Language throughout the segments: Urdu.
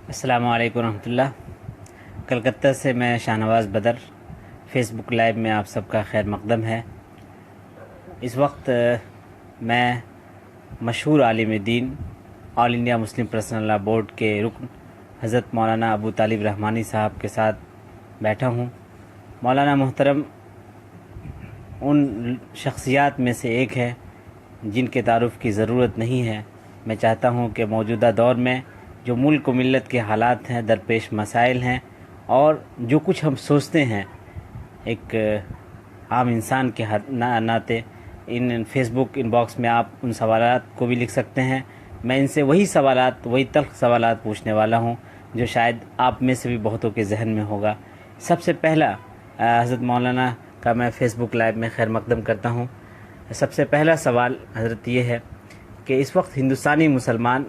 السلام علیکم ورحمۃ اللہ۔ کلکتہ سے میں شاہ نواز بدر، فیس بک لائیو میں آپ سب کا خیر مقدم ہے۔ اس وقت میں مشہور عالم دین، آل انڈیا مسلم پرسنل لا بورڈ کے رکن حضرت مولانا ابو طالب رحمانی صاحب کے ساتھ بیٹھا ہوں۔ مولانا محترم ان شخصیات میں سے ایک ہے جن کے تعارف کی ضرورت نہیں ہے۔ میں چاہتا ہوں کہ موجودہ دور میں جو ملک و ملت کے حالات ہیں، درپیش مسائل ہیں، اور جو کچھ ہم سوچتے ہیں ایک عام انسان کے ناطے، in face book in box میں آپ ان سوالات کو بھی لکھ سکتے ہیں۔ میں ان سے وہی سوالات، وہی تلخ سوالات پوچھنے والا ہوں جو شاید آپ میں سے بھی بہتوں کے ذہن میں ہوگا۔ سب سے پہلا حضرت مولانا کا میں فیس بک لائیو میں خیر مقدم کرتا ہوں۔ سب سے پہلا سوال حضرت یہ ہے کہ اس وقت ہندوستانی مسلمان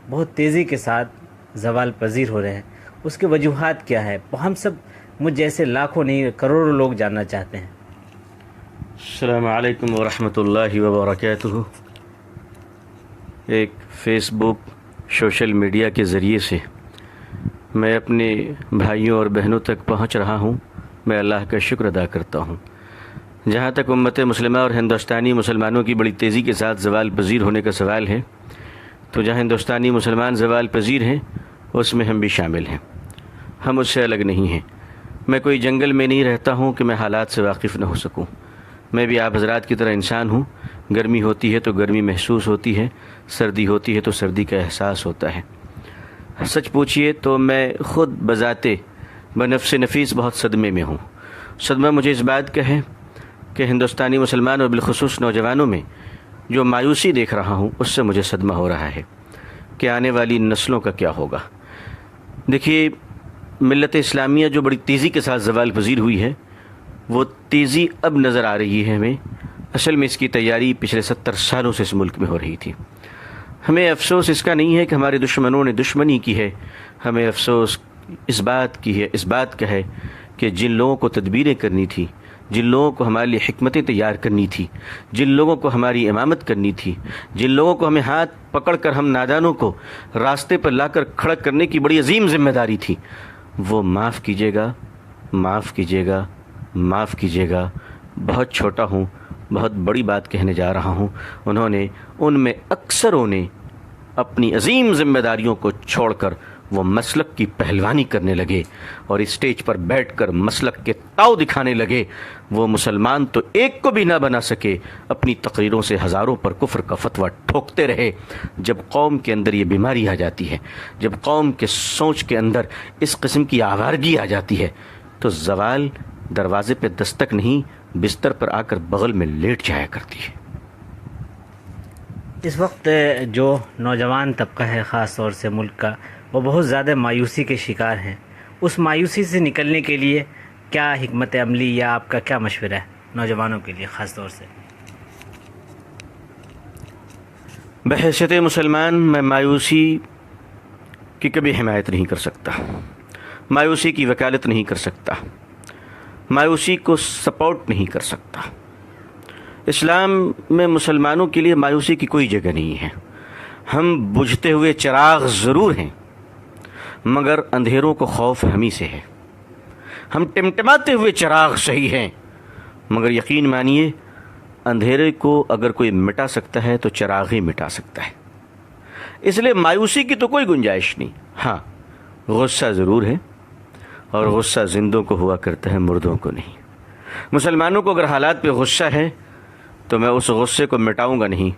بہت تیزی کے ساتھ زوال پذیر ہو رہے ہیں، اس کے وجوہات کیا ہے؟ ہم سب، مجھ جیسے لاکھوں نہیں کروڑوں لوگ جاننا چاہتے ہیں۔ السلام علیکم ورحمۃ اللہ وبرکاتہ۔ ایک فیس بک سوشل میڈیا کے ذریعے سے میں اپنے بھائیوں اور بہنوں تک پہنچ رہا ہوں۔ میں اللہ کا شکر ادا کرتا ہوں۔ جہاں تک امت مسلمہ اور ہندوستانی مسلمانوں کی بڑی تیزی کے ساتھ زوال پذیر ہونے کا سوال ہے، تو جہاں ہندوستانی مسلمان زوال پذیر ہیں اس میں ہم بھی شامل ہیں، ہم اس سے الگ نہیں ہیں۔ میں کوئی جنگل میں نہیں رہتا ہوں کہ میں حالات سے واقف نہ ہو سکوں۔ میں بھی آپ حضرات کی طرح انسان ہوں۔ گرمی ہوتی ہے تو گرمی محسوس ہوتی ہے، سردی ہوتی ہے تو سردی کا احساس ہوتا ہے۔ سچ پوچھئے تو میں خود بذاتے بنفس نفیس بہت صدمے میں ہوں۔ صدمہ مجھے اس بات کا ہے کہ ہندوستانی مسلمان اور بالخصوص نوجوانوں میں جو مایوسی دیکھ رہا ہوں اس سے مجھے صدمہ ہو رہا ہے کہ آنے والی نسلوں کا کیا ہوگا۔ دیکھیے، ملت اسلامیہ جو بڑی تیزی کے ساتھ زوال پذیر ہوئی ہے، وہ تیزی اب نظر آ رہی ہے ہمیں۔ اصل میں اس کی تیاری پچھلے 70 سالوں سے اس ملک میں ہو رہی تھی۔ ہمیں افسوس اس کا نہیں ہے کہ ہمارے دشمنوں نے دشمنی کی ہے، ہمیں افسوس اس بات کا ہے کہ جن لوگوں کو تدبیریں کرنی تھی، جن لوگوں کو ہمارے لیے حکمتیں تیار کرنی تھی، جن لوگوں کو ہماری امامت کرنی تھی، جن لوگوں کو ہمیں ہاتھ پکڑ کر ہم نادانوں کو راستے پر لا کر کھڑا کرنے کی بڑی عظیم ذمہ داری تھی، وہ معاف کیجیے گا، معاف کیجیے گا، معاف کیجیے گا۔ بہت چھوٹا ہوں، بہت بڑی بات کہنے جا رہا ہوں۔ ان میں اکثروں نے اپنی عظیم ذمہ داریوں کو چھوڑ کر وہ مسلک کی پہلوانی کرنے لگے اور اسٹیج پر بیٹھ کر مسلک کے تاؤ دکھانے لگے۔ وہ مسلمان تو ایک کو بھی نہ بنا سکے، اپنی تقریروں سے ہزاروں پر کفر کا فتویٰ ٹھوکتے رہے۔ جب قوم کے اندر یہ بیماری آ جاتی ہے، جب قوم کے سوچ کے اندر اس قسم کی آوارگی آ جاتی ہے، تو زوال دروازے پہ دستک نہیں، بستر پر آ کر بغل میں لیٹ جایا کرتی ہے۔ اس وقت جو نوجوان طبقہ ہے خاص طور سے ملک کا، وہ بہت زیادہ مایوسی کے شکار ہیں۔ اس مایوسی سے نکلنے کے لیے کیا حکمت عملی یا آپ کا کیا مشورہ ہے نوجوانوں کے لیے خاص طور سے؟ بحیثیت مسلمان میں مایوسی کی کبھی حمایت نہیں کر سکتا، مایوسی کی وکالت نہیں کر سکتا، مایوسی کو سپورٹ نہیں کر سکتا۔ اسلام میں مسلمانوں کے لیے مایوسی کی کوئی جگہ نہیں ہے۔ ہم بجھتے ہوئے چراغ ضرور ہیں، مگر اندھیروں کو خوف ہمیں سے ہے۔ ہم ٹمٹماتے ہوئے چراغ صحیح ہیں، مگر یقین مانیے اندھیرے کو اگر کوئی مٹا سکتا ہے تو چراغ ہی مٹا سکتا ہے۔ اس لیے مایوسی کی تو کوئی گنجائش نہیں۔ ہاں، غصہ ضرور ہے، اور غصہ زندوں کو ہوا کرتا ہے، مردوں کو نہیں۔ مسلمانوں کو اگر حالات پہ غصہ ہے تو میں اس غصے کو مٹاؤں گا نہیں،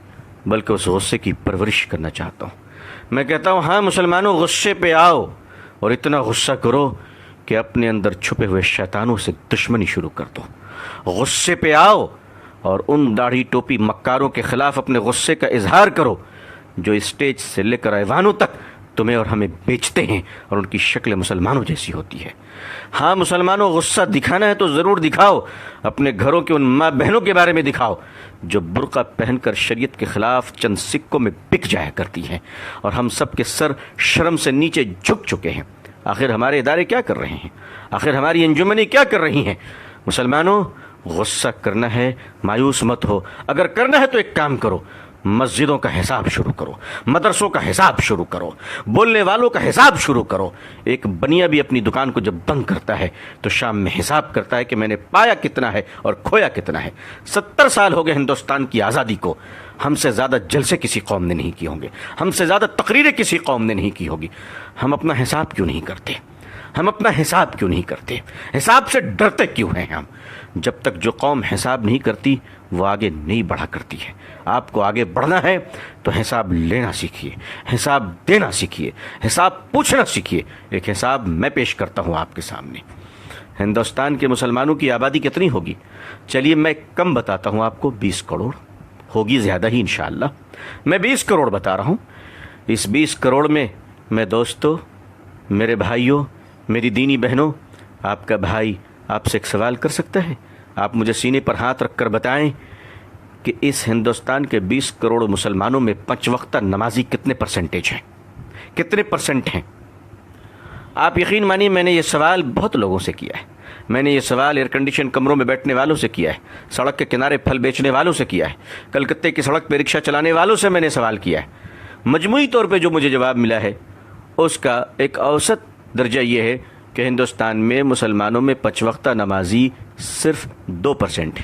بلکہ اس غصے کی پرورش کرنا چاہتا ہوں۔ میں کہتا ہوں، ہاں مسلمانوں، غصے پہ آؤ اور اتنا غصہ کرو کہ اپنے اندر چھپے ہوئے شیطانوں سے دشمنی شروع کر دو۔ غصے پہ آؤ اور ان داڑھی ٹوپی مکاروں کے خلاف اپنے غصے کا اظہار کرو جو اسٹیج سے لے کر ایوانوں تک تمہیں اور ہمیں بیچتے ہیں، اور ان کی شکل مسلمانوں جیسی ہوتی ہے۔ ہاں مسلمانوں، غصہ دکھانا ہے تو ضرور دکھاؤ، اپنے گھروں کے ان ماں بہنوں کے بارے میں دکھاؤ جو برقع پہن کر شریعت کے خلاف چند سکوں میں بک جایا کرتی ہیں، اور ہم سب کے سر شرم سے نیچے جھک چکے ہیں۔ آخر ہمارے ادارے کیا کر رہے ہیں؟ آخر ہماری انجمنیں کیا کر رہی ہیں؟ مسلمانوں، غصہ کرنا ہے، مایوس مت ہو۔ اگر کرنا ہے تو ایک کام کرو، مسجدوں کا حساب شروع کرو، مدرسوں کا حساب شروع کرو، بولنے والوں کا حساب شروع کرو۔ ایک بنیا بھی اپنی دکان کو جب بند کرتا ہے تو شام میں حساب کرتا ہے کہ میں نے پایا کتنا ہے اور کھویا کتنا ہے۔ 70 سال ہو گئے ہندوستان کی آزادی کو، ہم سے زیادہ جلسے کسی قوم نے نہیں کیے ہوں گے، ہم سے زیادہ تقریریں کسی قوم نے نہیں کی ہوگی۔ ہم اپنا حساب کیوں نہیں کرتے؟ ہم اپنا حساب کیوں نہیں کرتے؟ حساب سے ڈرتے کیوں ہیں ہم؟ جب تک جو قوم حساب نہیں کرتی وہ آگے نہیں بڑھا کرتی ہے۔ آپ کو آگے بڑھنا ہے تو حساب لینا سیکھیے، حساب دینا سیکھیے، حساب پوچھنا سیکھیے۔ ایک حساب میں پیش کرتا ہوں آپ کے سامنے۔ ہندوستان کے مسلمانوں کی آبادی کتنی ہوگی؟ چلیے میں کم بتاتا ہوں آپ کو، 20 کروڑ ہوگی، زیادہ ہی انشاءاللہ۔ میں 20 کروڑ بتا رہا ہوں۔ اس 20 کروڑ میں دوستو، میرے بھائیوں، میری دینی بہنوں، آپ کا بھائی آپ سے ایک سوال کر سکتا ہے؟ آپ مجھے سینے پر ہاتھ رکھ کر بتائیں کہ اس ہندوستان کے 20 کروڑ مسلمانوں میں 5 وقتہ نمازی کتنے پرسنٹیج ہیں؟ کتنے پرسنٹ ہیں؟ آپ یقین مانیے میں نے یہ سوال بہت لوگوں سے کیا ہے۔ میں نے یہ سوال ایئر کنڈیشن کمروں میں بیٹھنے والوں سے کیا ہے، سڑک کے کنارے پھل بیچنے والوں سے کیا ہے، کلکتے کی سڑک پہ رکشہ چلانے والوں سے میں نے سوال کیا ہے۔ مجموعی طور پہ جو مجھے جواب ملا ہے اس کا ایک اوسط درجہ یہ ہے کہ ہندوستان میں مسلمانوں میں 5 وقتہ نمازی صرف 2% ہے،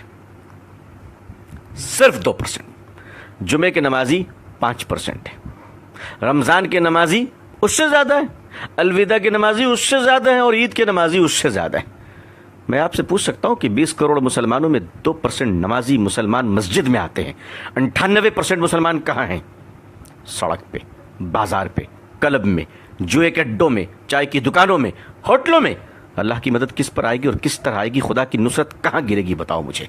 صرف 2%۔ جمعے کے نمازی 5% ہے، رمضان کے نمازی اس سے زیادہ ہے، الوداع کے نمازی اس سے زیادہ ہیں، اور عید کے نمازی اس سے زیادہ ہیں۔ میں آپ سے پوچھ سکتا ہوں کہ 20 کروڑ مسلمانوں میں 2% نمازی مسلمان مسجد میں آتے ہیں، 98% مسلمان کہاں ہیں؟ سڑک پہ، بازار پہ، کلب میں، جوئے کے اڈوں میں، چائے کی دکانوں میں، ہوٹلوں میں۔ اللہ کی مدد کس پر آئے گی اور کس طرح آئے گی؟ خدا کی نصرت کہاں گرے گی بتاؤ مجھے؟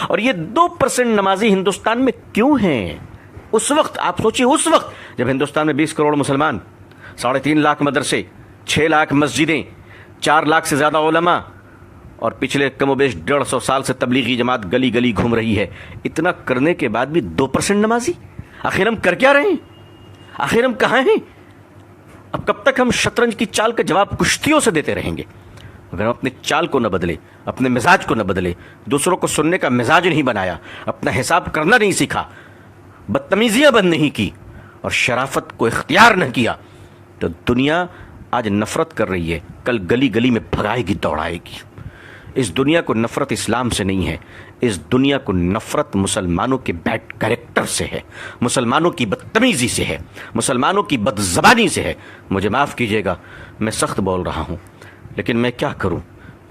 اور یہ 2% نمازی ہندوستان میں کیوں ہیں؟ اس وقت آپ سوچیے، اس وقت جب ہندوستان میں 20 کروڑ مسلمان، 3.5 لاکھ مدرسے، 6 لاکھ مسجدیں، 4 لاکھ سے زیادہ علماء، اور پچھلے کم و بیش 150 سال سے تبلیغی جماعت گلی گلی گھوم رہی ہے، اتنا کرنے کے بعد بھی 2% نمازی؟ آخر ہم کر کیا رہے ہیں؟ آخر ہم کہاں ہیں؟ اب کب تک ہم شطرنج کی چال کا جواب کشتیوں سے دیتے رہیں گے؟ اگر ہم اپنے چال کو نہ بدلے، اپنے مزاج کو نہ بدلے، دوسروں کو سننے کا مزاج نہیں بنایا، اپنا حساب کرنا نہیں سیکھا، بدتمیزیاں بند نہیں کی اور شرافت کو اختیار نہ کیا، تو دنیا آج نفرت کر رہی ہے، کل گلی گلی میں بھگائے گی، دوڑائے گی۔ اس دنیا کو نفرت اسلام سے نہیں ہے، اس دنیا کو نفرت مسلمانوں کے بیڈ کریکٹر سے ہے، مسلمانوں کی بدتمیزی سے ہے، مسلمانوں کی بد زبانی سے ہے۔ مجھے معاف کیجیے گا، میں سخت بول رہا ہوں، لیکن میں کیا کروں؟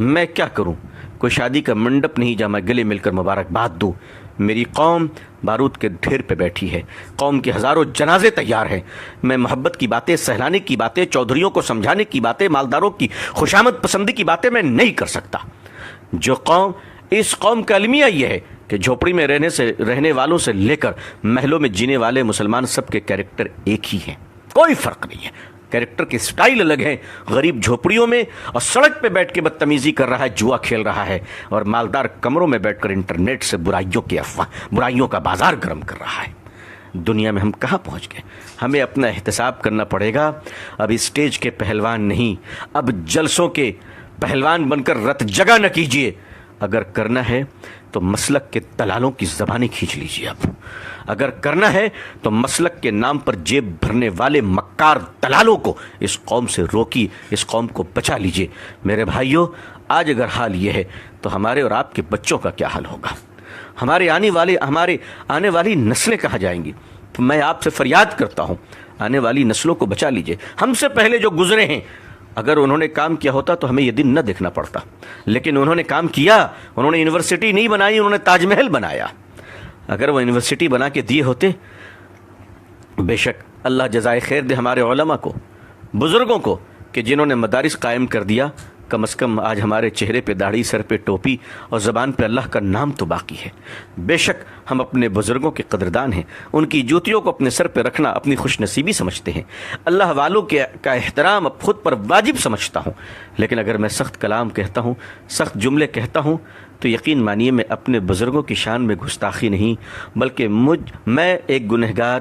میں کیا کروں؟ کوئی شادی کا منڈپ نہیں جہاں میں گلے مل کر مبارکباد دوں۔ میری قوم بارود کے ڈھیر پہ بیٹھی ہے، قوم کے ہزاروں جنازے تیار ہیں۔ میں محبت کی باتیں، سہلانے کی باتیں، چودھریوں کو سمجھانے کی باتیں، مالداروں کی خوشامد پسندی کی باتیں میں نہیں کر سکتا۔ جو قوم، اس قوم کا المیہ یہ ہے کہ جھوپڑی میں رہنے والوں سے لے کر محلوں میں جینے والے مسلمان سب کے کیریکٹر ایک ہی ہیں، کوئی فرق نہیں ہے، کیریکٹر کے سٹائل الگ ہیں۔ غریب جھوپڑیوں میں اور سڑک پہ بیٹھ کے بدتمیزی کر رہا ہے، جوا کھیل رہا ہے، اور مالدار کمروں میں بیٹھ کر انٹرنیٹ سے برائیوں کا بازار گرم کر رہا ہے۔ دنیا میں ہم کہاں پہنچ گئے؟ ہمیں اپنا احتساب کرنا پڑے گا۔ اب اسٹیج کے پہلوان نہیں، اب جلسوں کے پہلوان بن کر رت جگہ نہ کیجیے۔ اگر کرنا ہے تو مسلک کے دلالوں کی زبانیں کھینچ لیجیے۔ اب اگر کرنا ہے تو مسلک کے نام پر جیب بھرنے والے مکار دلالوں کو اس قوم سے روکیے، اس قوم کو بچا لیجیے۔ میرے بھائیوں، آج اگر حال یہ ہے تو ہمارے اور آپ کے بچوں کا کیا حال ہوگا؟ ہمارے آنے والی نسلیں کہاں جائیں گی؟ تو میں آپ سے فریاد کرتا ہوں، آنے والی نسلوں کو بچا لیجیے۔ ہم سے پہلے جو گزرے ہیں، اگر انہوں نے کام کیا ہوتا تو ہمیں یہ دن نہ دیکھنا پڑتا، لیکن انہوں نے کام کیا۔ انہوں نے یونیورسٹی نہیں بنائی، انہوں نے تاج محل بنایا۔ اگر وہ یونیورسٹی بنا کے دیے ہوتے، بے شک اللہ جزائے خیر دے ہمارے علماء کو، بزرگوں کو، کہ جنہوں نے مدارس قائم کر دیا، کم از کم آج ہمارے چہرے پہ داڑھی، سر پہ ٹوپی اور زبان پہ اللہ کا نام تو باقی ہے۔ بے شک ہم اپنے بزرگوں کے قدردان ہیں، ان کی جوتیوں کو اپنے سر پہ رکھنا اپنی خوش نصیبی سمجھتے ہیں۔ اللہ والوں کا احترام اب خود پر واجب سمجھتا ہوں، لیکن اگر میں سخت کلام کہتا ہوں، سخت جملے کہتا ہوں، تو یقین مانیے میں اپنے بزرگوں کی شان میں گستاخی نہیں، بلکہ میں ایک گنہگار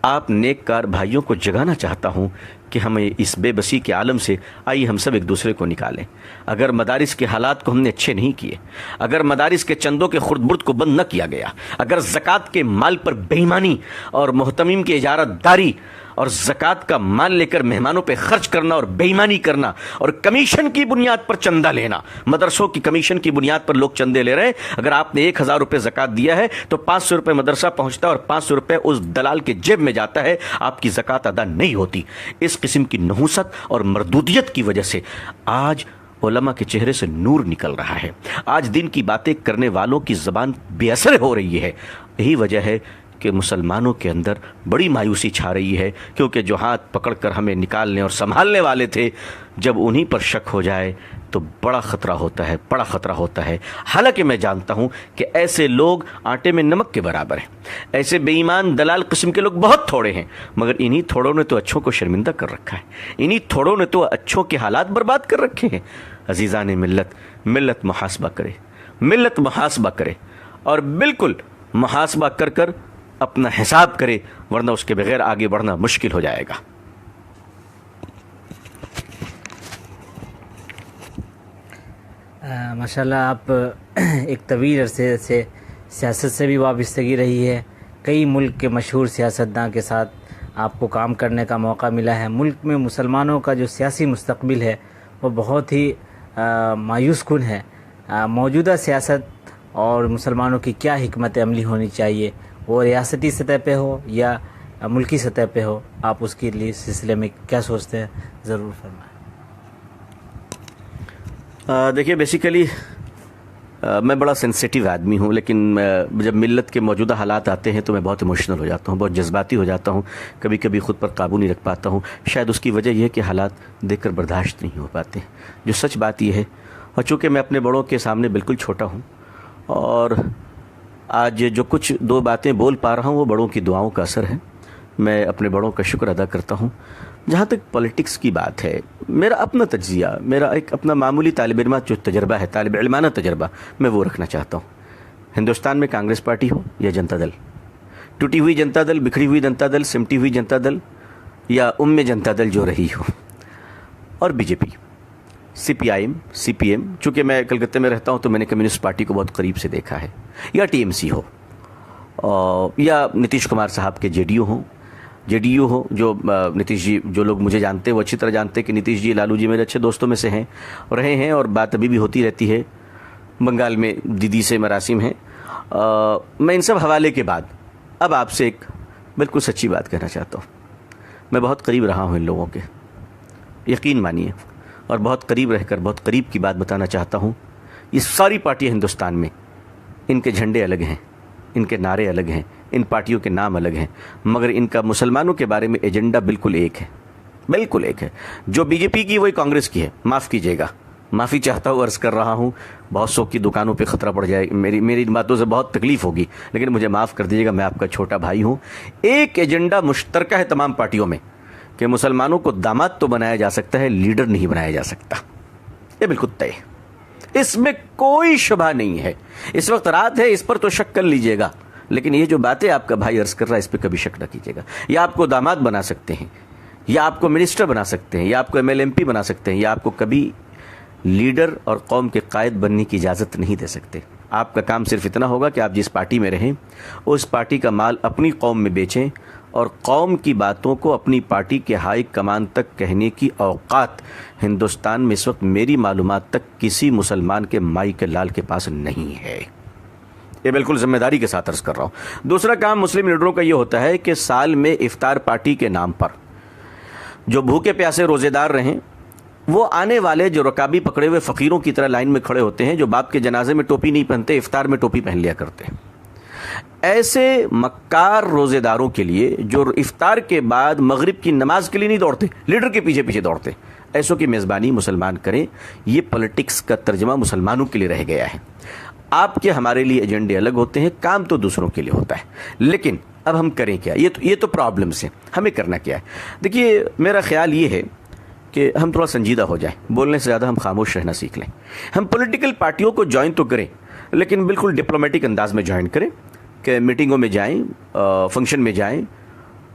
آپ نیک کار بھائیوں کو جگانا چاہتا ہوں کہ ہمیں اس بے بسی کے عالم سے آئیے ہم سب ایک دوسرے کو نکالیں۔ اگر مدارس کے حالات کو ہم نے اچھے نہیں کیے، اگر مدارس کے چندوں کے خرد برد کو بند نہ کیا گیا، اگر زکوٰۃ کے مال پر بے ایمانی اور محتمین کی اجارت داری اور زکوٰۃ کا مال لے کر مہمانوں پہ خرچ کرنا اور بے ایمانی کرنا اور کمیشن کی بنیاد پر چندہ لینا، مدرسوں کی کمیشن کی بنیاد پر لوگ چندے لے رہے ہیں۔ اگر آپ نے 1000 روپے زکوٰۃ دیا ہے تو 500 روپے مدرسہ پہنچتا ہے اور 500 روپے اس دلال کے جیب میں جاتا ہے، آپ کی زکوٰۃ ادا نہیں ہوتی۔ اس قسم کی نحوست اور مردودیت کی وجہ سے آج علماء کے چہرے سے نور نکل رہا ہے، آج دین کی باتیں کرنے والوں کی زبان بے اثر ہو رہی ہے۔ یہی وجہ ہے کہ مسلمانوں کے اندر بڑی مایوسی چھا رہی ہے، کیونکہ جو ہاتھ پکڑ کر ہمیں نکالنے اور سنبھالنے والے تھے، جب انہی پر شک ہو جائے تو بڑا خطرہ ہوتا ہے، بڑا خطرہ ہوتا ہے۔ حالانکہ میں جانتا ہوں کہ ایسے لوگ آٹے میں نمک کے برابر ہیں، ایسے بے ایمان دلال قسم کے لوگ بہت تھوڑے ہیں، مگر انہی تھوڑوں نے تو اچھوں کو شرمندہ کر رکھا ہے، انہی تھوڑوں نے تو اچھوں کے حالات برباد کر رکھے ہیں۔ عزیزان ملت، ملت محاسبہ کرے، ملت محاسبہ کرے، اور بالکل محاسبہ کر کر اپنا حساب کرے، ورنہ اس کے بغیر آگے بڑھنا مشکل ہو جائے گا۔ ماشاءاللہ آپ ایک طویل عرصے سے سیاست سے بھی وابستگی رہی ہے، کئی ملک کے مشہور سیاستداں کے ساتھ آپ کو کام کرنے کا موقع ملا ہے۔ ملک میں مسلمانوں کا جو سیاسی مستقبل ہے وہ بہت ہی مایوس کن ہے۔ موجودہ سیاست اور مسلمانوں کی کیا حکمت عملی ہونی چاہیے، وہ ریاستی سطح پہ ہو یا ملکی سطح پہ ہو، آپ اس کے لیے سلسلے میں کیا سوچتے ہیں، ضرور فرمائیں۔ دیکھیے بیسیکلی میں بڑا سینسیٹیو آدمی ہوں، لیکن جب ملت کے موجودہ حالات آتے ہیں تو میں بہت ایموشنل ہو جاتا ہوں، بہت جذباتی ہو جاتا ہوں، کبھی کبھی خود پر قابو نہیں رکھ پاتا ہوں۔ شاید اس کی وجہ یہ ہے کہ حالات دیکھ کر برداشت نہیں ہو پاتے۔ جو سچ بات یہ ہے، اور چونکہ میں اپنے بڑوں کے سامنے بالکل چھوٹا ہوں، اور آج جو کچھ دو باتیں بول پا رہا ہوں وہ بڑوں کی دعاؤں کا اثر ہے۔ میں اپنے بڑوں کا شکر ادا کرتا ہوں۔ جہاں تک پولیٹکس کی بات ہے، میرا اپنا تجزیہ، میرا ایک اپنا معمولی طالب علمات جو تجربہ ہے، طالب علمانہ تجربہ، میں وہ رکھنا چاہتا ہوں۔ ہندوستان میں کانگریس پارٹی ہو یا جنتا دل، ٹوٹی ہوئی جنتا دل، بکھری ہوئی جنتا دل، سمٹی ہوئی جنتا دل، یا جنتا دل جو رہی ہو، اور B J P, C P I M, C P M, چونکہ میں کلکتہ میں رہتا ہوں تو میں نے کمیونسٹ پارٹی کو بہت قریب سے دیکھا ہے، یا ٹی ایم سی ہو، یا نتیش کمار صاحب کے جے ڈی یو ہو، جو نتیش جی، جو لوگ مجھے جانتے ہیں وہ اچھی طرح جانتے ہیں کہ نتیش جی، لالو جی میرے اچھے دوستوں میں سے ہیں، رہے ہیں، اور بات ابھی بھی ہوتی رہتی ہے۔ بنگال میں دیدی سے مراسم ہیں۔ میں ان سب حوالے کے بعد اب آپ سے ایک بالکل سچی بات کہنا چاہتا ہوں۔ میں بہت قریب رہا ہوں ان لوگوں کے، یقین مانیے، اور بہت قریب رہ کر بہت قریب کی بات بتانا چاہتا ہوں۔ یہ ساری پارٹیاں ہندوستان میں، ان کے جھنڈے الگ ہیں، ان کے نعرے الگ ہیں، ان پارٹیوں کے نام الگ ہیں، مگر ان کا مسلمانوں کے بارے میں ایجنڈا بالکل ایک ہے، بالکل ایک ہے۔ جو بی جے پی کی وہی کانگریس کی ہے، معاف کیجیے گا، معافی چاہتا ہوں، عرض کر رہا ہوں، بہت سو کی دکانوں پہ خطرہ پڑ جائے، میری ان باتوں سے بہت تکلیف ہوگی، لیکن مجھے معاف کر دیجیے گا، میں آپ کا چھوٹا بھائی ہوں۔ ایک ایجنڈا مشترکہ ہے تمام پارٹیوں میں کہ مسلمانوں کو داماد تو بنایا جا سکتا ہے، لیڈر نہیں بنایا جا سکتا، یہ بالکل طے ہے، اس میں کوئی شبہ نہیں ہے۔ اس وقت رات ہے، اس پر تو شک کر لیجیے گا، لیکن یہ جو باتیں آپ کا بھائی عرض کر رہا ہے اس پہ کبھی شک نہ کیجیے گا۔ یا آپ کو داماد بنا سکتے ہیں، یا آپ کو منسٹر بنا سکتے ہیں، یا آپ کو ایم ایل ایم پی بنا سکتے ہیں، یا آپ کو کبھی لیڈر اور قوم کے قائد بننے کی اجازت نہیں دے سکتے۔ آپ کا کام صرف اتنا ہوگا کہ آپ جس پارٹی میں رہیں اس پارٹی کا مال اپنی قوم میں بیچیں، اور قوم کی باتوں کو اپنی پارٹی کے ہائی کمان تک کہنے کی اوقات ہندوستان میں اس وقت میری معلومات تک کسی مسلمان کے مائی کے لال کے پاس نہیں ہے۔ یہ بالکل ذمہ داری کے ساتھ عرض کر رہا ہوں۔ دوسرا کام مسلم لیڈروں کا یہ ہوتا ہے کہ سال میں افطار پارٹی کے نام پر جو بھوکے پیاسے روزے دار رہیں، وہ آنے والے جو رکابی پکڑے ہوئے فقیروں کی طرح لائن میں کھڑے ہوتے ہیں، جو باپ کے جنازے میں ٹوپی نہیں پہنتے، افطار میں ٹوپی پہن لیا کرتے ہیں، ایسے مکار روزے داروں کے لیے جو افطار کے بعد مغرب کی نماز کے لیے نہیں دوڑتے، لیڈر کے پیچھے پیچھے دوڑتے، ایسوں کی میزبانی مسلمان کریں۔ یہ پولیٹکس کا ترجمہ مسلمانوں کے لیے رہ گیا ہے۔ آپ کے ہمارے لیے ایجنڈے الگ ہوتے ہیں، کام تو دوسروں کے لیے ہوتا ہے، لیکن اب ہم کریں کیا؟ یہ تو پرابلمس ہیں، ہمیں کرنا کیا ہے؟ دیکھیے، میرا خیال یہ ہے کہ ہم تھوڑا سنجیدہ ہو جائیں، بولنے سے زیادہ ہم خاموش رہنا سیکھ لیں۔ ہم پولیٹیکل پارٹیوں کو جوائن تو کریں، لیکن بالکل ڈپلومیٹک انداز میں جوائن کریں، کہ میٹنگوں میں جائیں، فنکشن میں جائیں،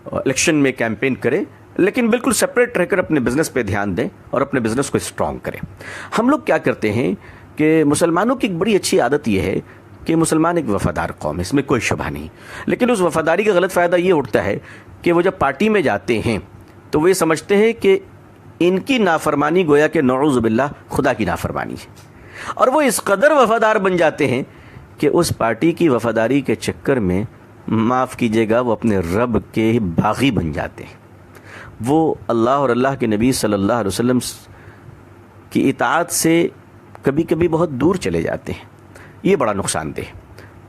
الیکشن میں کیمپین کریں، لیکن بالکل سپریٹ رہ کر اپنے بزنس پہ دھیان دیں اور اپنے بزنس کو اسٹرانگ کریں۔ ہم لوگ کیا کرتے ہیں کہ مسلمانوں کی ایک بڑی اچھی عادت یہ ہے کہ مسلمان ایک وفادار قوم ہے، اس میں کوئی شبہ نہیں، لیکن اس وفاداری کا غلط فائدہ یہ اٹھتا ہے کہ وہ جب پارٹی میں جاتے ہیں تو وہ یہ سمجھتے ہیں کہ ان کی نافرمانی گویا کہ نعوذ باللہ خدا کی نافرمانی ہے، اور وہ اس قدر وفادار بن جاتے ہیں کہ اس پارٹی کی وفاداری کے چکر میں معاف کیجیے گا وہ اپنے رب کے باغی بن جاتے ہیں، وہ اللہ اور اللہ کے نبی صلی اللہ علیہ وسلم کی اطاعت سے کبھی کبھی بہت دور چلے جاتے ہیں۔ یہ بڑا نقصان دہ ہے۔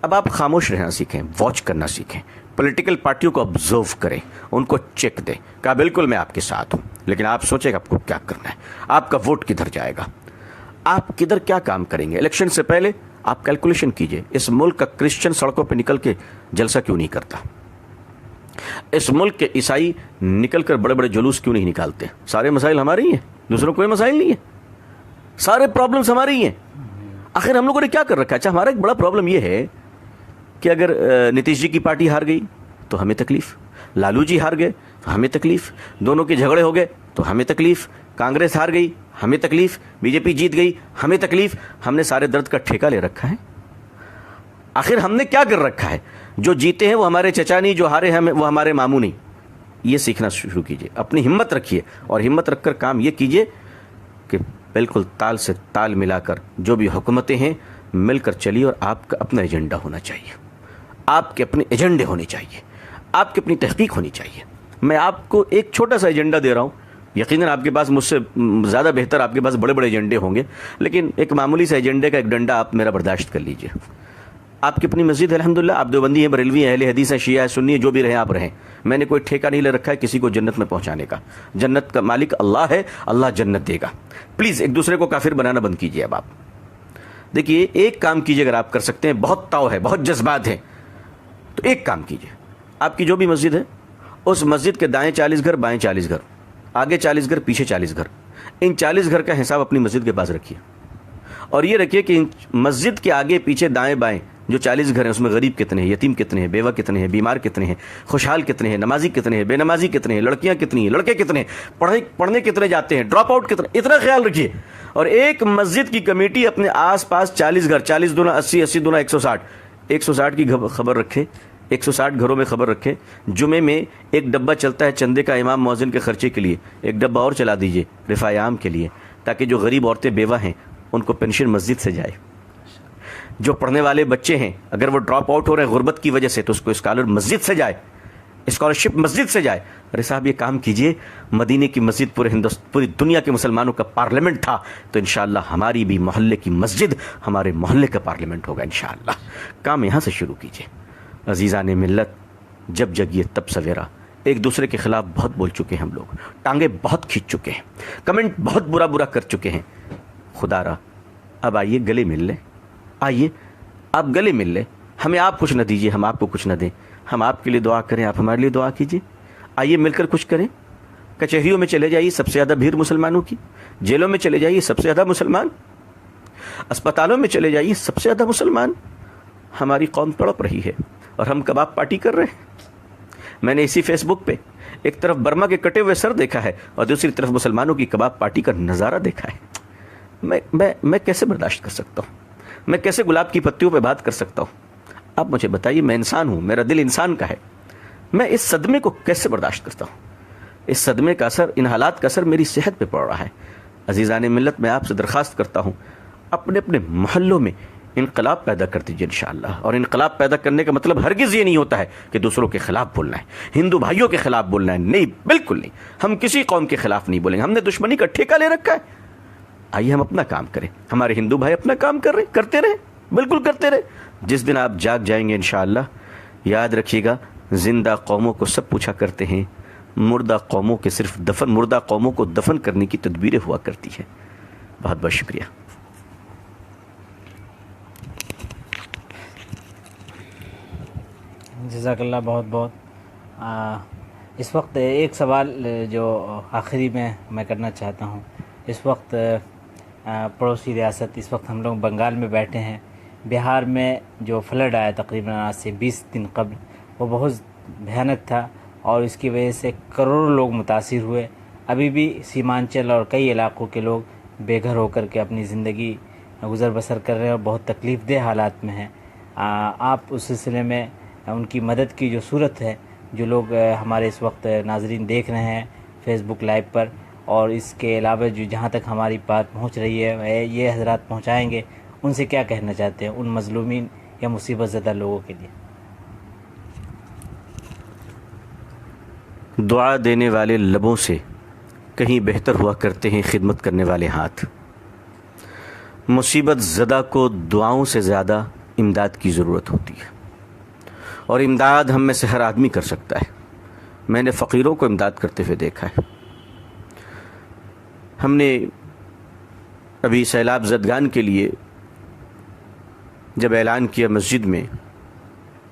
اب آپ خاموش رہنا سیکھیں، واچ کرنا سیکھیں، پولیٹیکل پارٹیوں کو آبزرو کریں، ان کو چیک دیں، کہا بالکل میں آپ کے ساتھ ہوں، لیکن آپ سوچیں کہ آپ کو کیا کرنا ہے، آپ کا ووٹ کدھر جائے گا، آپ کدھر کیا کام کریں گے۔ الیکشن سے پہلے آپ کیلکولیشن کیجئے، اس ملک کا کرسچن سڑکوں پہ نکل کے جلسہ کیوں نہیں کرتا، اس ملک کے عیسائی نکل کر بڑے بڑے جلوس کیوں نہیں نکالتے۔ سارے مسائل ہمارے ہی ہیں، دوسروں کوئی مسائل نہیں ہے، سارے پرابلمز ہمارے ہی ہیں۔ آخر ہم لوگوں نے کیا کر رکھا ہے؟ اچھا، ہمارا ایک بڑا پرابلم یہ ہے کہ اگر نتیش جی کی پارٹی ہار گئی تو ہمیں تکلیف، لالو جی ہار گئے تو ہمیں تکلیف، دونوں کے جھگڑے ہو گئے تو ہمیں تکلیف، کانگریس ہار گئی ہمیں تکلیف، بی جے پی جیت گئی ہمیں تکلیف۔ ہم نے سارے درد کا ٹھیکہ لے رکھا ہے۔ آخر ہم نے کیا کر رکھا ہے؟ جو جیتے ہیں وہ ہمارے چچا نہیں، جو ہارے ہیں وہ ہمارے ماموں نہیں۔ یہ سیکھنا شروع کیجئے، اپنی ہمت رکھیے، اور ہمت رکھ کر کام یہ کیجئے کہ بالکل تال سے تال ملا کر جو بھی حکومتیں ہیں مل کر چلیے، اور آپ کا اپنا ایجنڈا ہونا چاہیے، آپ کے اپنے ایجنڈے ہونے چاہیے، آپ کی اپنی تحقیق ہونی چاہیے۔ میں آپ کو ایک چھوٹا سا ایجنڈا دے رہا ہوں، یقیناً آپ کے پاس مجھ سے زیادہ بہتر آپ کے پاس بڑے بڑے ایجنڈے ہوں گے، لیکن ایک معمولی سے ایجنڈے کا ایک ڈنڈا آپ میرا برداشت کر لیجئے۔ آپ کی اپنی مسجد ہے الحمدللہ، آپ دیوبندی ہیں، بریلوی ہیں، اہل حدیث ہیں، شیعہ ہیں، سنی ہیں، جو بھی رہیں آپ رہیں۔ میں نے کوئی ٹھیکہ نہیں لے رکھا ہے کسی کو جنت میں پہنچانے کا، جنت کا مالک اللہ ہے، اللہ جنت دے گا۔ پلیز ایک دوسرے کو کافر بنانا بند کیجئے۔ اب آپ دیکھیے، ایک کام کیجئے اگر آپ کر سکتے ہیں، بہت تاؤ ہے، بہت جذبات ہیں، تو ایک کام کیجئے، آپ کی جو بھی مسجد ہے اس مسجد کے دائیں 40 گھر، بائیں 40 گھر، آگے 40 گھر، پیچھے 40 گھر، ان 40 گھر کا حساب اپنی مسجد کے پاس رکھیے، اور یہ رکھیے کہ مسجد کے آگے پیچھے دائیں بائیں جو 40 گھر ہیں اس میں غریب کتنے ہیں، یتیم کتنے ہیں، بیوہ کتنے ہیں، بیمار کتنے ہیں، خوشحال کتنے ہیں، نمازی کتنے ہیں، بے نمازی کتنے ہیں، لڑکیاں کتنی ہیں، لڑکے کتنے ہیں، پڑھنے کتنے جاتے ہیں، ڈراپ آؤٹ کتنے، اتنا خیال رکھیے۔ اور ایک مسجد کی کمیٹی اپنے آس پاس 40 گھر، 40 دونا 80، 80 دونا 160، 160 کی خبر رکھے، 160 گھروں میں خبر رکھے۔ جمعے میں ایک ڈبہ چلتا ہے چندے کا امام مؤذن کے خرچے کے لیے، ایک ڈبہ اور چلا دیجئے رفاع عام کے لیے، تاکہ جو غریب عورتیں بیوہ ہیں ان کو پینشن مسجد سے جائے۔ جو پڑھنے والے بچے ہیں اگر وہ ڈراپ آؤٹ ہو رہے ہیں غربت کی وجہ سے تو اس کو اسکالر مسجد سے جائے، اسکالرشپ مسجد سے جائے۔ ارے صاحب یہ کام کیجئے، مدینے کی مسجد پوری دنیا کے مسلمانوں کا پارلیمنٹ تھا، تو انشاءاللہ ہماری بھی محلے کی مسجد ہمارے محلے کا پارلیمنٹ ہوگا انشاءاللہ۔ کام یہاں سے شروع کیجئے۔ عزیزان ملت، جب جگیے تب سویرا۔ ایک دوسرے کے خلاف بہت بول چکے ہیں ہم لوگ، ٹانگیں بہت کھینچ چکے ہیں، کمنٹ بہت برا کر چکے ہیں۔ خدا را اب آئیے گلے مل لیں، آئیے آپ گلے مل لیں، ہمیں آپ کچھ نہ دیجیے، ہم آپ کو کچھ نہ دیں، ہم آپ کے لیے دعا کریں، آپ ہمارے لیے دعا کیجیے۔ آئیے مل کر کچھ کریں۔ کچہریوں میں چلے جائیے، سب سے زیادہ بھیڑ مسلمانوں کی، جیلوں میں چلے جائیے، سب سے زیادہ مسلمان، اسپتالوں میں چلے جائیے، سب سے زیادہ مسلمان۔ ہماری قوم تڑپ رہی ہے اور ہم کباب پارٹی کر رہے ہیں۔ میں نے اسی فیس بک پہ ایک طرف برما کے کٹے ہوئے سر دیکھا ہے اور دوسری طرف مسلمانوں کی کباب پارٹی کا نظارہ دیکھا ہے۔ میں کیسے برداشت کر سکتا ہوں؟ میں کیسے گلاب کی پتیوں پہ بات کر سکتا ہوں؟ آپ مجھے بتائیے، میں انسان ہوں، میرا دل انسان کا ہے، میں اس صدمے کو کیسے برداشت کرتا ہوں؟ اس صدمے کا اثر، ان حالات کا اثر میری صحت پہ پڑ رہا ہے۔ عزیزان ملت، میں آپ سے درخواست کرتا ہوں، اپنے اپنے محلوں میں انقلاب پیدا کر دیجیے انشاءاللہ۔ اور انقلاب پیدا کرنے کا مطلب ہرگز یہ نہیں ہوتا ہے کہ دوسروں کے خلاف بولنا ہے، ہندو بھائیوں کے خلاف بولنا ہے، نہیں، بالکل نہیں۔ ہم کسی قوم کے خلاف نہیں بولیں گے، ہم نے دشمنی کا ٹھیکہ لے رکھا ہے۔ آئیے ہم اپنا کام کریں، ہمارے ہندو بھائی اپنا کام کر رہے، کرتے رہیں، بالکل کرتے رہے۔ جس دن آپ جاگ جائیں گے انشاءاللہ، یاد رکھیے گا، زندہ قوموں کو سب پوچھا کرتے ہیں، مردہ قوموں کے صرف مردہ قوموں کو دفن کرنے کی تدبیریں ہوا کرتی ہیں۔ بہت بہت شکریہ۔ جزاک اللہ بہت بہت۔ اس وقت ایک سوال جو آخری میں کرنا چاہتا ہوں، اس وقت پڑوسی ریاست، اس وقت ہم لوگ بنگال میں بیٹھے ہیں، بہار میں جو فلڈ آیا تقریباً آج سے 20 دن قبل، وہ بہت بھیانک تھا، اور اس کی وجہ سے کروڑوں لوگ متاثر ہوئے. ابھی بھی سیمانچل اور کئی علاقوں کے لوگ بے گھر ہو کر کے اپنی زندگی گزر بسر کر رہے ہیں اور بہت تکلیف دہ حالات میں ہیں. آپ اس سلسلے میں ان کی مدد کی جو صورت ہے، جو لوگ ہمارے اس وقت ناظرین دیکھ رہے ہیں فیس بک لائیو پر، اور اس کے علاوہ جو جہاں تک ہماری بات پہنچ رہی ہے یہ حضرات پہنچائیں گے، ان سے کیا کہنا چاہتے ہیں ان مظلومین یا مصیبت زدہ لوگوں کے لیے؟ دعا دینے والے لبوں سے کہیں بہتر ہوا کرتے ہیں خدمت کرنے والے ہاتھ. مصیبت زدہ کو دعاؤں سے زیادہ امداد کی ضرورت ہوتی ہے، اور امداد ہم میں سے ہر آدمی کر سکتا ہے. میں نے فقیروں کو امداد کرتے ہوئے دیکھا ہے. ہم نے ابھی سیلاب زدگان کے لیے جب اعلان کیا مسجد میں،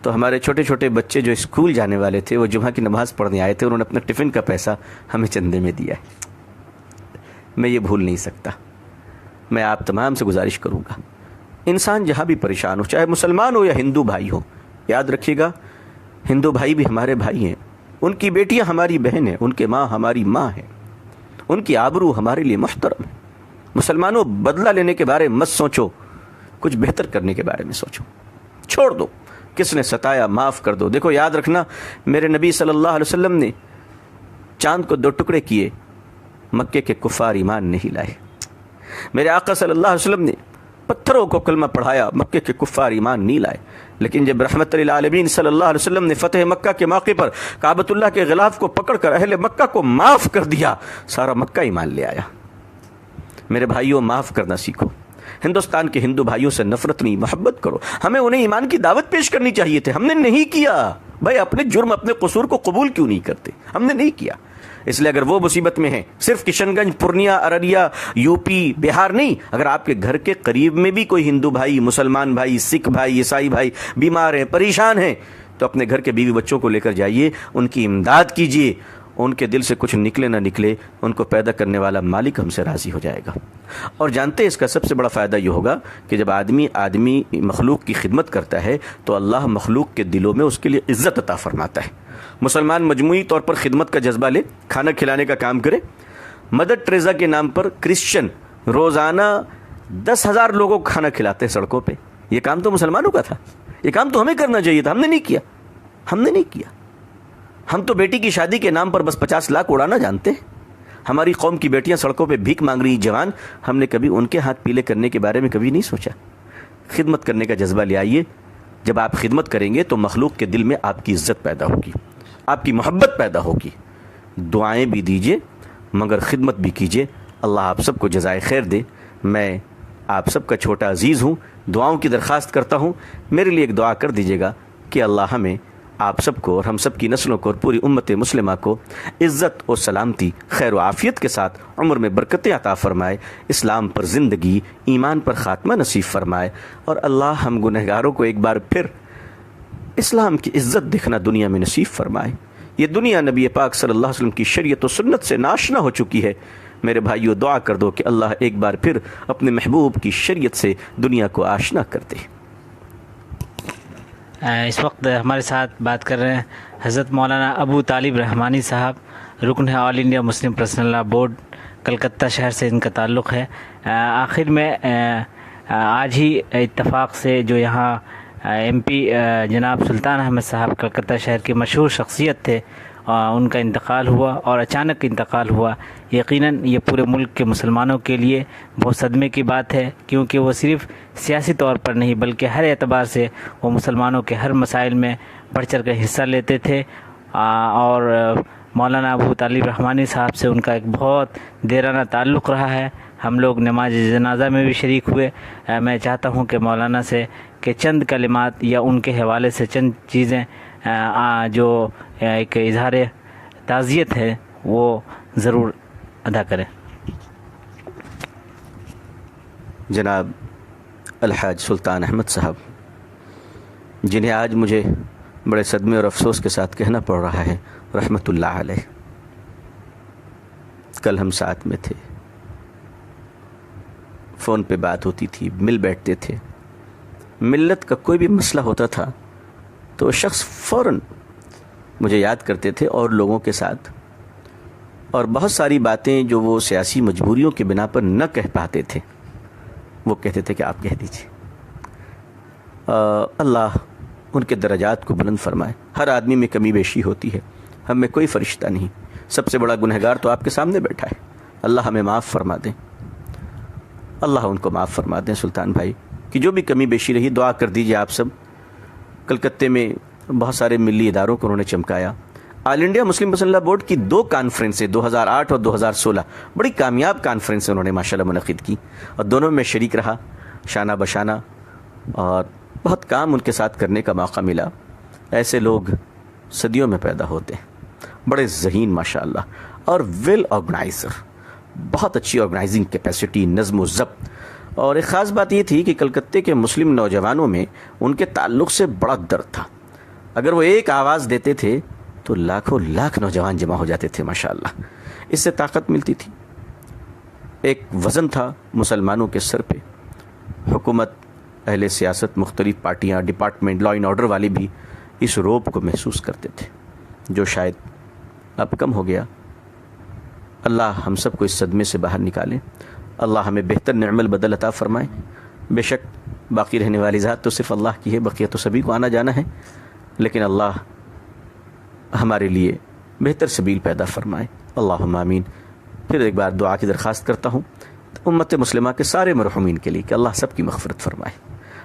تو ہمارے چھوٹے چھوٹے بچے جو اسکول جانے والے تھے، وہ جمعہ کی نماز پڑھنے آئے تھے، انہوں نے اپنا ٹفن کا پیسہ ہمیں چندے میں دیا ہے. میں یہ بھول نہیں سکتا. میں آپ تمام سے گزارش کروں گا، انسان جہاں بھی پریشان ہو، چاہے مسلمان ہو یا ہندو بھائی ہو، یاد رکھیے گا ہندو بھائی بھی ہمارے بھائی ہیں، ان کی بیٹیاں ہماری بہن ہیں، ان کے ماں ہماری ماں ہیں، ان کی آبرو ہمارے لیے محترم ہے. مسلمانوں، بدلہ لینے کے بارے میں مت سوچو، کچھ بہتر کرنے کے بارے میں سوچو. چھوڑ دو، کس نے ستایا معاف کر دو. دیکھو یاد رکھنا، میرے نبی صلی اللہ علیہ وسلم نے چاند کو 2 ٹکڑے کیے، مکے کے کفار ایمان نہیں لائے. میرے آقا صلی اللہ علیہ وسلم نے پتھروں کو کلمہ پڑھایا، مکے کے کفار ایمان نہیں لائے. لیکن جب رحمت للعالمین صلی اللہ علیہ وسلم نے فتح مکہ کے موقع پر کعبۃ اللہ کے غلاف کو پکڑ کر اہل مکہ کو معاف کر دیا، سارا مکہ ایمان لے آیا. میرے بھائیوں، معاف کرنا سیکھو. ہندوستان کے ہندو بھائیوں سے نفرت نہیں، محبت کرو. ہمیں انہیں ایمان کی دعوت پیش کرنی چاہیے تھے، ہم نے نہیں کیا. بھائی اپنے جرم، اپنے قصور کو قبول کیوں نہیں کرتے؟ ہم نے نہیں کیا. اس لیے اگر وہ مصیبت میں ہیں، صرف کشن گنج، پورنیہ، ارریہ، یو پی، بہار نہیں، اگر آپ کے گھر کے قریب میں بھی کوئی ہندو بھائی، مسلمان بھائی، سکھ بھائی، عیسائی بھائی بیمار ہیں، پریشان ہیں، تو اپنے گھر کے بیوی بچوں کو لے کر جائیے، ان کی امداد کیجیے. ان کے دل سے کچھ نکلے نہ نکلے، ان کو پیدا کرنے والا مالک ہم سے راضی ہو جائے گا. اور جانتے ہیں اس کا سب سے بڑا فائدہ یہ ہوگا کہ جب آدمی مخلوق کی خدمت کرتا ہے تو اللہ مخلوق کے دلوں میں اس کے لیے عزت عطا فرماتا ہے. مسلمان مجموعی طور پر خدمت کا جذبہ لے، کھانا کھلانے کا کام کرے. مدر ٹریزا کے نام پر کرسچن روزانہ 10,000 لوگوں کو کھانا کھلاتے ہیں سڑکوں پہ. یہ کام تو مسلمانوں کا تھا، یہ کام تو ہمیں کرنا چاہیے تھا، ہم نے نہیں کیا. ہم تو بیٹی کی شادی کے نام پر بس 50 لاکھ اڑانا جانتے ہیں. ہماری قوم کی بیٹیاں سڑکوں پہ بھیک مانگ رہی جوان، ہم نے کبھی ان کے ہاتھ پیلے کرنے کے بارے میں کبھی نہیں سوچا. خدمت کرنے کا جذبہ لے آئیے. جب آپ خدمت کریں گے تو مخلوق کے دل میں آپ کی عزت پیدا ہوگی، آپ کی محبت پیدا ہوگی. دعائیں بھی دیجیے مگر خدمت بھی کیجیے. اللہ آپ سب کو جزائے خیر دے. میں آپ سب کا چھوٹا عزیز ہوں، دعاؤں کی درخواست کرتا ہوں. میرے لیے ایک دعا کر دیجیے گا کہ اللہ ہمیں، آپ سب کو اور ہم سب کی نسلوں کو اور پوری امت مسلمہ کو عزت و سلامتی، خیر و عافیت کے ساتھ عمر میں برکتیں عطا فرمائے، اسلام پر زندگی، ایمان پر خاتمہ نصیب فرمائے. اور اللہ ہم گنہگاروں کو ایک بار پھر اسلام کی عزت دیکھنا دنیا میں نصیب فرمائے. یہ دنیا نبی پاک صلی اللہ علیہ وسلم کی شریعت و سنت سے ناشنا ہو چکی ہے. میرے بھائیو، دعا کر دو کہ اللہ ایک بار پھر اپنے محبوب کی شریعت سے دنیا کو آشنا کر دے. اس وقت ہمارے ساتھ بات کر رہے ہیں حضرت مولانا ابو طالب رحمانی صاحب، رکن ہے all India Muslim personal law board, Calcutta شہر سے ان کا تعلق ہے. آخر میں آج ہی اتفاق سے جو یہاں ایم پی جناب سلطان احمد صاحب کلکتہ شہر کی مشہور شخصیت تھے، ان کا انتقال ہوا اور اچانک انتقال ہوا. یقیناً یہ پورے ملک کے مسلمانوں کے لیے بہت صدمے کی بات ہے، کیونکہ وہ صرف سیاسی طور پر نہیں بلکہ ہر اعتبار سے وہ مسلمانوں کے ہر مسائل میں بڑھ چڑھ کر حصہ لیتے تھے. اور مولانا ابو طالب رحمانی صاحب سے ان کا ایک بہت دیرانہ تعلق رہا ہے. ہم لوگ نماز جنازہ میں بھی شریک ہوئے. میں چاہتا ہوں کہ مولانا سے کہ چند کلمات یا ان کے حوالے سے چند چیزیں جو ایک اظہار تعزیت ہے وہ ضرور ادا کریں. جناب الحاج سلطان احمد صاحب، جنہیں آج مجھے بڑے صدمے اور افسوس کے ساتھ کہنا پڑ رہا ہے، رحمت اللہ علیہ. کل ہم ساتھ میں تھے، فون پہ بات ہوتی تھی، مل بیٹھتے تھے. ملت کا کوئی بھی مسئلہ ہوتا تھا تو شخص فوراً مجھے یاد کرتے تھے اور لوگوں کے ساتھ، اور بہت ساری باتیں جو وہ سیاسی مجبوریوں کے بنا پر نہ کہہ پاتے تھے وہ کہتے تھے کہ آپ کہہ دیجیے۔ اللہ ان کے درجات کو بلند فرمائے۔ ہر آدمی میں کمی بیشی ہوتی ہے، ہم میں کوئی فرشتہ نہیں، سب سے بڑا گنہگار تو آپ کے سامنے بیٹھا ہے۔ اللہ ہمیں معاف فرما دیں، اللہ ان کو معاف فرما دیں۔ سلطان بھائی کی جو بھی کمی بیشی رہی دعا کر دیجیے آپ سب۔ کلکتے میں بہت سارے ملی اداروں کو انہوں نے چمکایا۔ آل انڈیا مسلم پسند اللہ بورڈ کی 2 کانفرنسیں 2008 اور 2016 بڑی کامیاب کانفرنسیں انہوں نے ماشاءاللہ منعقد کی، اور دونوں میں شریک رہا شانہ بشانہ، اور بہت کام ان کے ساتھ کرنے کا موقع ملا۔ ایسے لوگ صدیوں میں پیدا ہوتے ہیں، بڑے ذہین ماشاءاللہ، اور ویل آرگنائزر، بہت اچھی آرگنائزنگ کیپیسٹی، نظم و ضبط۔ اور ایک خاص بات یہ تھی کہ کلکتے کے مسلم نوجوانوں میں ان کے تعلق سے بڑا درد تھا۔ اگر وہ ایک آواز دیتے تھے تو لاکھوں لاکھ نوجوان جمع ہو جاتے تھے ماشاءاللہ، اس سے طاقت ملتی تھی۔ ایک وزن تھا مسلمانوں کے سر پہ، حکومت، اہل سیاست، مختلف پارٹیاں، ڈپارٹمنٹ، لا اینڈ آرڈر والے بھی اس روب کو محسوس کرتے تھے، جو شاید اب کم ہو گیا۔ اللہ ہم سب کو اس صدمے سے باہر نکالے، اللہ ہمیں بہتر نعم البدل عطا فرمائے۔ بے شک باقی رہنے والی ذات تو صرف اللہ کی ہے، بقیہ تو سبھی کو آنا جانا ہے، لیکن اللہ ہمارے لیے بہتر سبیل پیدا فرمائے، اللہم آمین۔ پھر ایک بار دعا کی درخواست کرتا ہوں امت مسلمہ کے سارے مرحومین کے لیے کہ اللہ سب کی مغفرت فرمائے،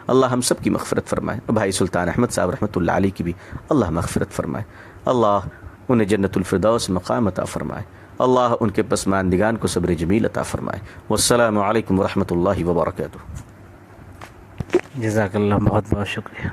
اللہ ہم سب کی مغفرت فرمائے۔ بھائی سلطان احمد صاحب رحمۃ اللہ علیہ کی بھی اللہ مغفرت فرمائے، اللہ انہیں جنت الفردوس مقام عطا فرمائے، اللہ ان کے پسماندگان کو صبر جمیل عطا فرمائے۔ والسلام علیکم ورحمۃ اللہ وبرکاتہ۔ جزاک اللہ، بہت بہت شکریہ۔